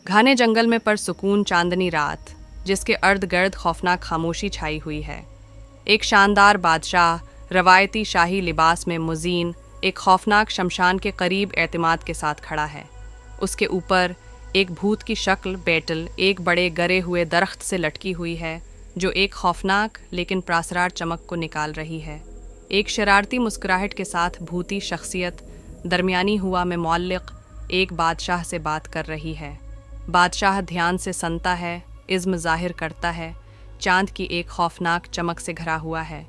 घने जंगल में परसुकून चांदनी रात, जिसके अर्ध गर्द खौफनाक खामोशी छाई हुई है। एक शानदार बादशाह रवायती शाही लिबास में मुजीन एक खौफनाक शमशान के करीब एतमाद के साथ खड़ा है। उसके ऊपर एक भूत की शक्ल बेटल एक बड़े गरे हुए दरख्त से लटकी हुई है, जो एक खौफनाक लेकिन प्रासरार चमक को निकाल रही है। एक शरारती मुस्कुराहट के साथ भूती शख्सियत दरमियानी हुआ में मुअल्लिक एक बादशाह से बात कर रही है। बादशाह ध्यान से सुनता है, इज़्म ज़ाहिर करता है, चांद की एक खौफनाक चमक से घरा हुआ है।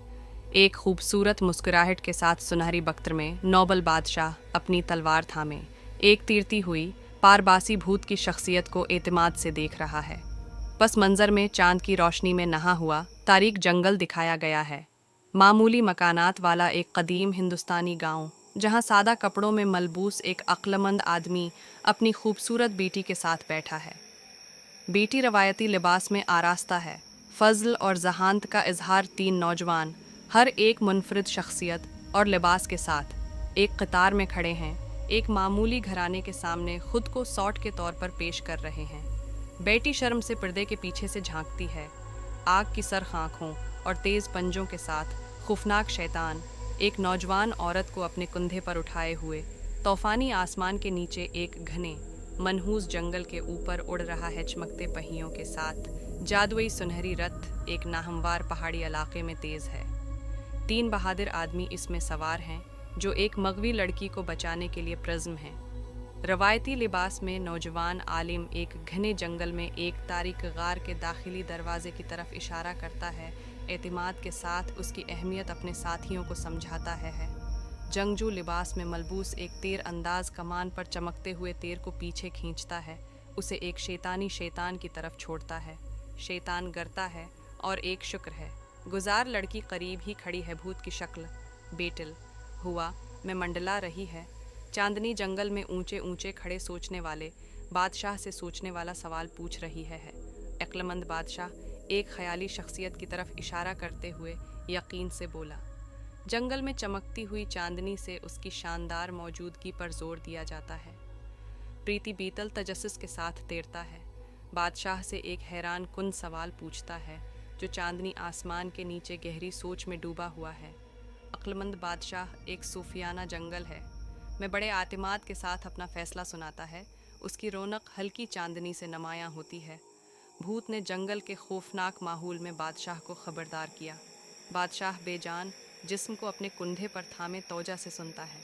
एक खूबसूरत मुस्कुराहट के साथ सुनहरी बख्तर में नोबल बादशाह अपनी तलवार थामे एक तीरती हुई पारबासी भूत की शख्सियत को एतमाद से देख रहा है। पस मंज़र में चांद की रोशनी में नहा हुआ तारीक जंगल दिखाया गया है। मामूली मकानात वाला एक कदीम हिंदुस्तानी गांव, जहां सादा कपड़ों में मलबूस एक अक्लमंद आदमी अपनी खूबसूरत बेटी के साथ बैठा है। बेटी रवायती लिबास में आरास्ता है। फजल और जहानत का इजहार तीन नौजवान, हर एक मुनफरिद शख्सियत और लिबास के साथ एक कतार में खड़े हैं, एक मामूली घराने के सामने खुद को सौट के तौर पर पेश कर रहे हैं। बेटी शर्म से पर्दे के पीछे से झांकती है। आग की सरख आँखों और तेज़ पंजों के साथ खौफनाक शैतान एक नौजवान औरत को अपने कंधे पर उठाए हुए तूफानी आसमान के नीचे एक घने मनहूस जंगल के ऊपर उड़ रहा है। चमकते पहियों के साथ जादुई सुनहरी रथ एक नाहमवार पहाड़ी इलाके में तेज है। तीन बहादुर आदमी इसमें सवार हैं, जो एक मगवी लड़की को बचाने के लिए प्रज़्म हैं। रवायती लिबास में नौजवान आलिम एक घने जंगल में एक तारीक गार के दाखिली दरवाजे की तरफ इशारा करता है। एतमाद के साथ उसकी अहमियत अपने साथियों को समझाता है। जंगजू लिबास में मलबूस एक तीर अंदाज कमान पर चमकते हुए तीर को पीछे खींचता है, उसे एक शैतानी शैतान की तरफ छोड़ता है। शैतान गरता है और एक शुक्र है गुजार लड़की करीब ही खड़ी है। भूत की शक्ल बेटल हुआ में मंडला रही है। चांदनी जंगल में ऊंचे ऊंचे खड़े सोचने वाले बादशाह से सोचने वाला सवाल पूछ रही है। अक्लमंद बादशाह एक ख्याली शख्सियत की तरफ इशारा करते हुए यकीन से बोला। जंगल में चमकती हुई चांदनी से उसकी शानदार मौजूदगी पर जोर दिया जाता है। प्रीति बीतल तजस्सुस के साथ तैरता है। बादशाह से एक हैरान कुन सवाल पूछता है, जो चांदनी आसमान के नीचे गहरी सोच में डूबा हुआ है। अक्लमंद बादशाह एक सूफियाना जंगल है में बड़े आतिमाद के साथ अपना फैसला सुनाता है। उसकी रौनक हल्की चांदनी से नुमायां होती है। भूत ने जंगल के खौफनाक माहौल में बादशाह को खबरदार किया। बादशाह बेजान जिस्म को अपने कुंधे पर थामे तौजा से सुनता है।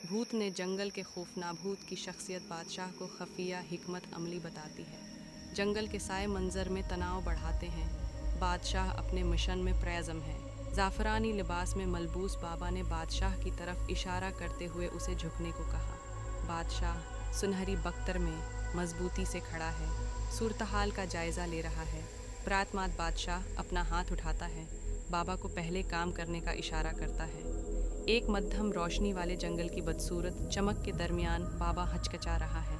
भूत ने जंगल के खौफनाक भूत की शख्सियत बादशाह को खफिया हिकमत अमली बताती है। जंगल के साए मंजर में तनाव बढ़ाते हैं। बादशाह अपने मिशन में प्रज़्म है। ज़ाफ़रानी लिबास में मलबूस बाबा ने बादशाह की तरफ इशारा करते हुए उसे झुकने को कहा। बादशाह सुनहरी बख्तर में मजबूती से खड़ा है, सूरतहाल का जायज़ा ले रहा है। प्रातमाद बादशाह अपना हाथ उठाता है, बाबा को पहले काम करने का इशारा करता है। एक मध्यम रोशनी वाले जंगल की बदसूरत चमक के दरमियान बाबा हचकचा रहा है।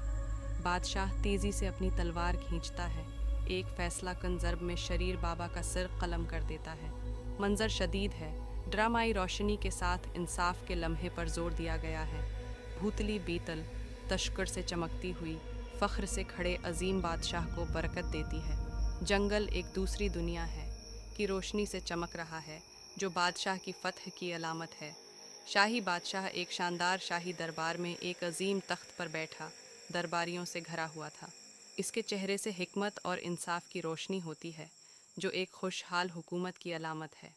बादशाह तेज़ी से अपनी तलवार खींचता है। एक फैसला कन ज़र्ब में शरीर बाबा का सिर कलम कर देता है। मंजर शदीद है। ड्रामाई रोशनी के साथ इंसाफ के लम्हे पर जोर दिया गया है। भूतली बीतल तशक्कुर से चमकती हुई फ़ख्र से खड़े अजीम बादशाह को बरकत देती है। जंगल एक दूसरी दुनिया है की रोशनी से चमक रहा है, जो बादशाह की फ़तह की अलामत है। शाही बादशाह एक शानदार शाही दरबार में एक अजीम तख्त पर बैठा दरबारियों से घरा हुआ था। इसके चेहरे से हिकमत और इंसाफ की रोशनी होती है, जो एक खुशहाल हुकूमत की अलामत है।